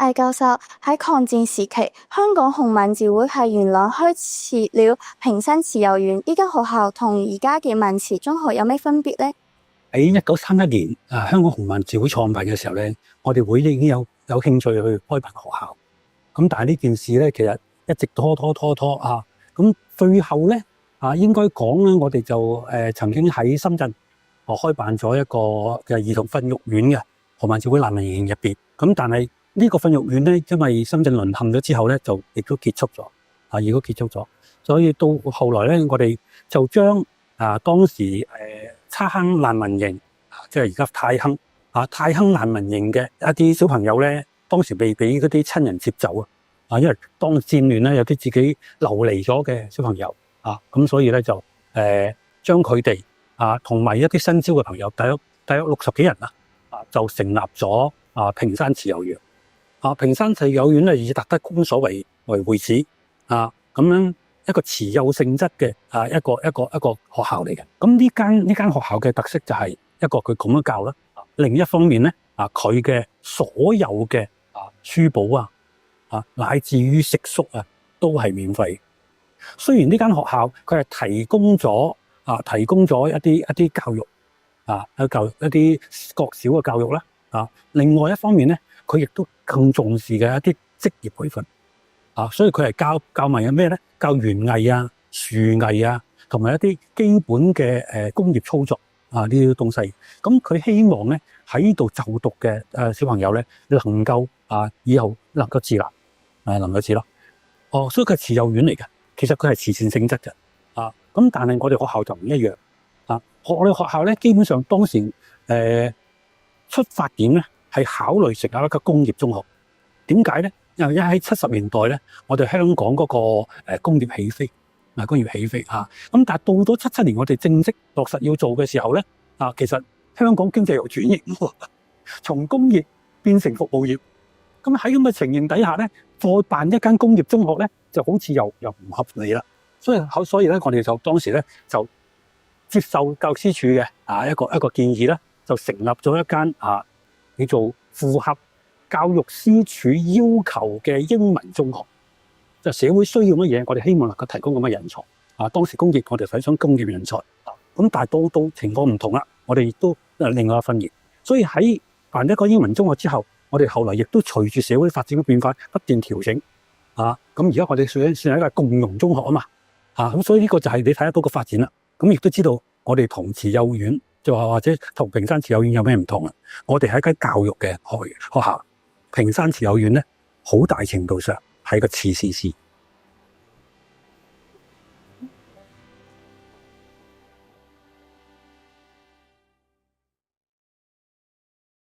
艾教授，喺抗戰時期，香港紅卍字會喺元朗開設了屏山慈幼院。呢間學校同而家嘅文慈中學有咩分別呢？喺1931年香港紅卍字會創辦嘅時候咧，我哋會已經有興趣去開辦學校。咁但係呢件事咧，其實一直拖啊。咁最後咧應該講咧，我哋就曾經喺深圳開辦咗一個嘅兒童訓育院嘅紅卍字會難民營入邊。咁但係呢個訓育院咧，因為深圳淪陷咗之後咧，就亦都結束咗。所以到後來咧，我哋就將當時叉坑難民營，即係而家太坑難民營嘅一啲小朋友咧，當時未俾嗰啲親人接走因為當戰亂咧，有啲自己流離咗嘅小朋友咁所以咧就將佢哋同埋一啲新招嘅朋友，大約60幾人就成立咗屏山慈幼院。屏山慈幼院咧以達德公所為會址咁樣一個慈幼性質嘅一個學校嚟嘅。咁呢間學校嘅特色就係一個佢咁樣教啦。另一方面咧佢嘅所有嘅書簿乃至於食宿都係免費。雖然呢間學校佢係提供咗一啲教育一啲國小嘅教育啦另外一方面咧，佢亦都更重視嘅一啲職業培訓所以佢係教埋有咩咧？教園藝樹藝同埋一啲基本嘅工業操作呢啲東西。咁佢希望咧喺呢度就讀嘅小朋友咧，能夠以後能夠自立，所以佢係慈幼院嚟嘅。其實佢係慈善性質嘅咁但係我哋學校就唔一樣我哋學校咧，基本上當時出發點咧係考慮成立一個工業中學。點解咧？因為喺70年代咧，我哋香港嗰個工業起飛咁但係到咗77年，我哋正式落實要做嘅時候咧其實香港經濟又轉型從工業變成服務業。咁喺咁嘅情形底下咧，再辦一間工業中學咧，就好似又唔合理啦。所以咧，我哋就當時咧就接受教育司署嘅一個建議咧，就成立咗一間叫做符合教育司署要求嘅英文中學。就社會需要乜嘢，我哋希望能夠提供咁嘅人才當時工業我哋睇想工業人才咁但係到情況唔同啦，我哋亦都另外一分野。所以喺辦一個英文中學之後，我哋後來亦都隨住社會發展嘅變化不斷調整咁而家我哋算係一個共融中學嘛咁所以呢個就係你睇得到個發展啦。咁亦都知道我哋同慈幼院就話或者同屏山慈幼院有咩唔同我哋係一間教育嘅學校，屏山慈幼院咧好大程度上係個慈善事。